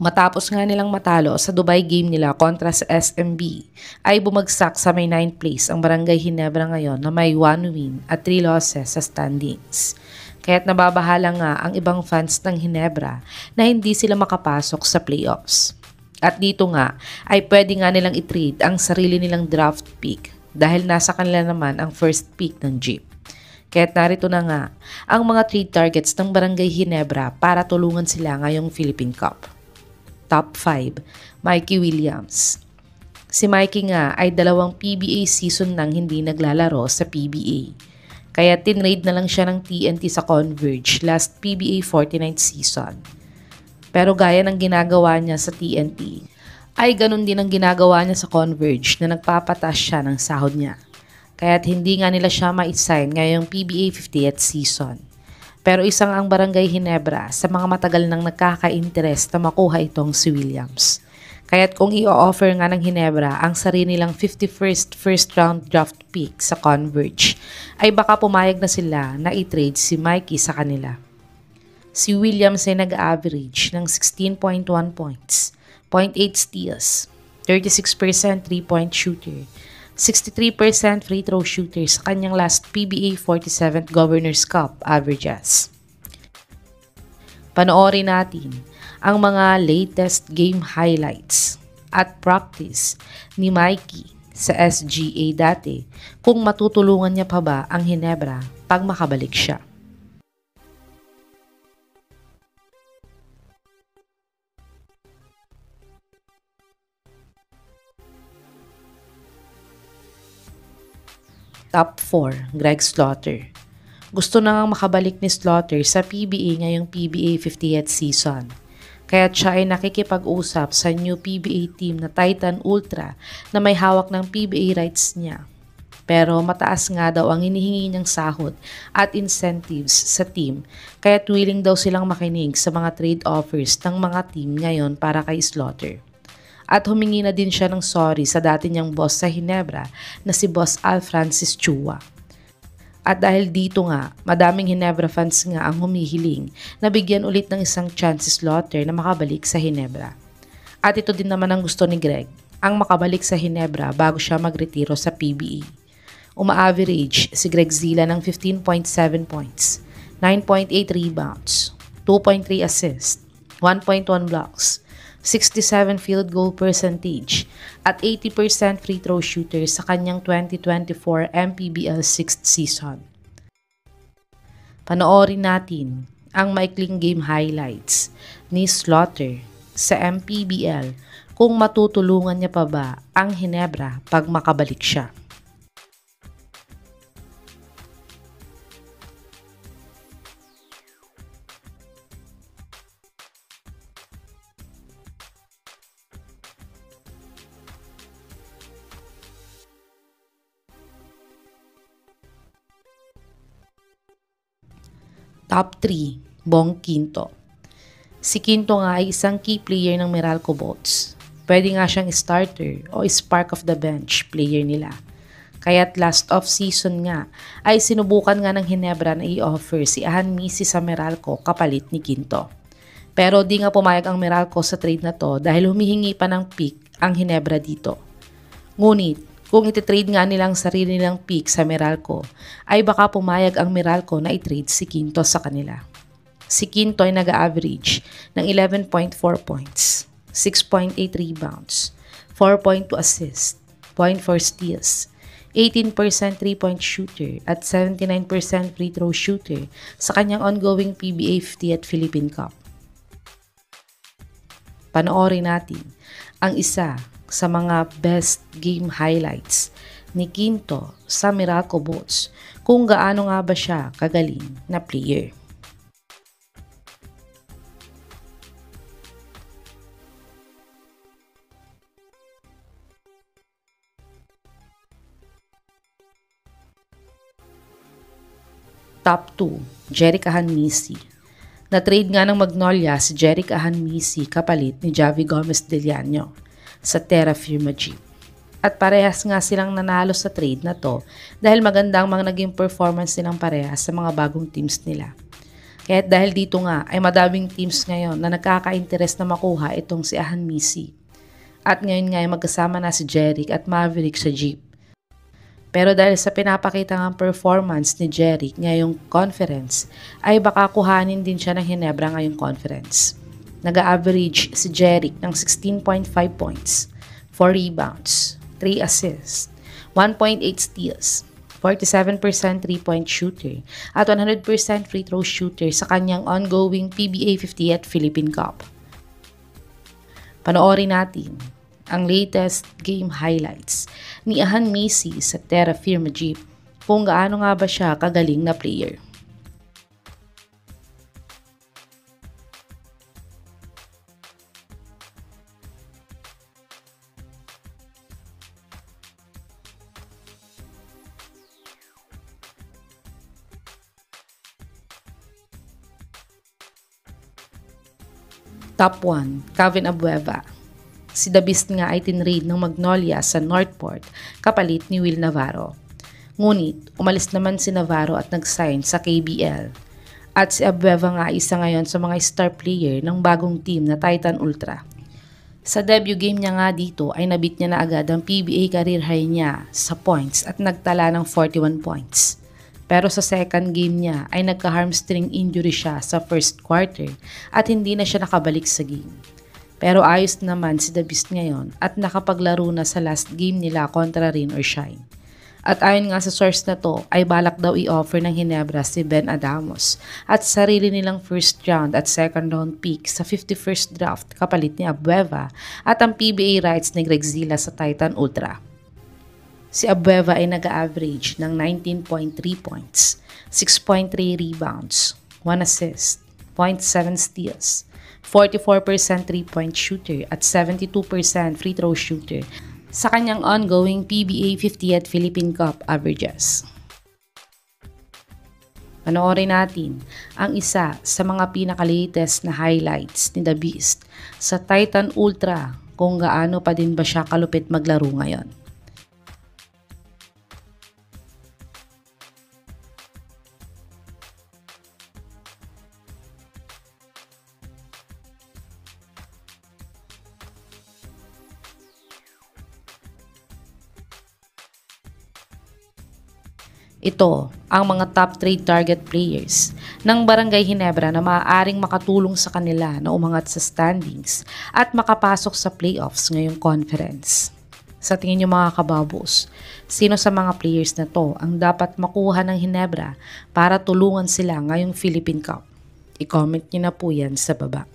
Matapos nga nilang matalo sa Dubai game nila kontra sa SMB, ay bumagsak sa may 9th place ang Barangay Ginebra ngayon na may 1 win at 3 losses sa standings. Kaya't nababahala nga ang ibang fans ng Ginebra na hindi sila makapasok sa playoffs. At dito nga ay pwede nga nilang i-trade ang sarili nilang draft pick dahil nasa kanila naman ang first pick ng Jeep. Kaya't narito na nga ang mga trade targets ng Barangay Ginebra para tulungan sila ngayong Philippine Cup. Top 5, Mikey Williams. Si Mikey nga ay 2 PBA season nang hindi naglalaro sa PBA. Kaya tinrade na lang siya ng TNT sa Converge last PBA 49th season. Pero gaya ng ginagawa niya sa TNT, ay ganun din ang ginagawa niya sa Converge na nagpapatas siya ng sahod niya. Kaya't hindi nga nila siya ma-sign ngayong PBA 50th season. Pero isang ang Barangay Ginebra sa mga matagal nang nagkaka-interest na makuha itong si Williams. Kaya't kung i-offer nga ng Ginebra ang sarili nilang 51st first round draft pick sa Converge, ay baka pumayag na sila na i-trade si Mikey sa kanila. Si Williams ay nag-average ng 16.1 points, 0.8 steals, 36% 3-point shooter, 63% free throw shooter sa kanyang last PBA 47th Governors Cup averages. Panoorin natin ang mga latest game highlights at practice ni Mikey sa SGA dati kung matutulungan niya pa ba ang Ginebra pag makabalik siya. Top 4, Greg Slaughter. Gusto na ngang makabalik ni Slaughter sa PBA ngayong PBA 50th season. Kaya siya ay nakikipag-usap sa new PBA team na Titan Ultra na may hawak ng PBA rights niya. Pero mataas nga daw ang hinihingi niyang sahod at incentives sa team, kaya't willing daw silang makinig sa mga trade offers ng mga team ngayon para kay Slaughter. At humingi na din siya ng sorry sa dati niyang boss sa Ginebra na si Boss Al Francis Chua. At dahil dito nga, madaming Ginebra fans nga ang humihiling na bigyan ulit ng isang chance si Slaughter na makabalik sa Ginebra. At ito din naman ang gusto ni Greg, ang makabalik sa Ginebra bago siya magretiro sa PBA. Uma-average si Greg Zila ng 15.7 points, 9.8 rebounds, 2.3 assists, 1.1 blocks, 67 field goal percentage at 80% free throw shooter sa kanyang 2024 MPBL 6th season. Panoorin natin ang maikling game highlights ni Slaughter sa MPBL kung matutulungan niya pa ba ang Ginebra pag makabalik siya. Top 3, Bong Quinto. Si Quinto nga ay isang key player ng Meralco Bolts. Pwede nga siyang starter o spark of the bench player nila. Kaya't last off-season nga ay sinubukan nga ng Ginebra na i-offer si Ahan Misi sa Meralco kapalit ni Quinto. Pero di nga pumayag ang Meralco sa trade na to dahil humihingi pa ng pick ang Ginebra dito. Ngunit, kung ititrade nga nilang sarili nilang pick sa Meralco, ay baka pumayag ang Meralco na i-trade si Quinto sa kanila. Si Quinto ay nag-average ng 11.4 points, 6.8 rebounds, 4.2 assists, 0.4 steals, 18% 3-point shooter at 79% free throw shooter sa kanyang ongoing PBA 50th Philippine Cup. Panoorin natin ang isa sa mga best game highlights ni Quinto sa Meralco Bolts kung gaano nga ba siya kagaling na player. Top 2, Jerick Ahan-Misi. Na-trade nga ng Magnolia si Jerick Ahan-Misi kapalit ni Javi Gomez Deliano sa Terra Firma Jeep. At parehas nga silang nanalo sa trade na to dahil maganda ang mga naging performance nilang parehas sa mga bagong teams nila. Kaya dahil dito nga ay madaming teams ngayon na nagkaka-interest na makuha itong si Ahan Misi. At ngayon nga ay magkasama na si Jeric at Maverick sa Jeep. Pero dahil sa pinapakita ng performance ni Jeric ngayong conference, ay baka kuhanin din siya ng Ginebra ngayong conference. Nag-average si Jeric ng 16.5 points, 4 rebounds, 3 assists, 1.8 steals, 47% 3-point shooter at 100% free throw shooter sa kanyang ongoing PBA 50th Philippine Cup. Panoorin natin ang latest game highlights ni Ahan Misi sa Terra Firma Jeep kung gaano nga ba siya kagaling na player. Top 1, Kevin Abueva. Si The Beast nga ay tinrade ng Magnolia sa Northport kapalit ni Will Navarro. Ngunit, umalis naman si Navarro at nag-sign sa KBL. At si Abueva nga isa ngayon sa mga star player ng bagong team na Titan Ultra. Sa debut game niya nga dito ay nabit niya na agad ang PBA career high niya sa points at nagtala ng 41 points. Pero sa second game niya ay nagka-hamstring injury siya sa first quarter at hindi na siya nakabalik sa game. Pero ayos naman si The Beast ngayon at nakapaglaro na sa last game nila kontra Rain or Shine. At ayon nga sa source na to ay balak daw i-offer ng Ginebra si Ben Adamos at sarili nilang first round at second round pick sa 51st draft kapalit ni Abueva at ang PBA rights ni Greg Zilla sa Titan Ultra. Si Abueva ay nag-average ng 19.3 points, 6.3 rebounds, 1 assist, 0.7 steals, 44% 3-point shooter at 72% free throw shooter sa kanyang ongoing PBA 50th Philippine Cup averages. Panoorin natin ang isa sa mga pinaka-latest na highlights ni The Beast sa Titan Ultra kung gaano pa din ba siya kalupit maglaro ngayon. Ito ang mga top 3 target players ng Barangay Ginebra na maaaring makatulong sa kanila na umangat sa standings at makapasok sa playoffs ngayong conference. Sa tingin niyo mga kababos, sino sa mga players na to ang dapat makuha ng Ginebra para tulungan sila ngayong Philippine Cup? I-comment niyo na po yan sa baba.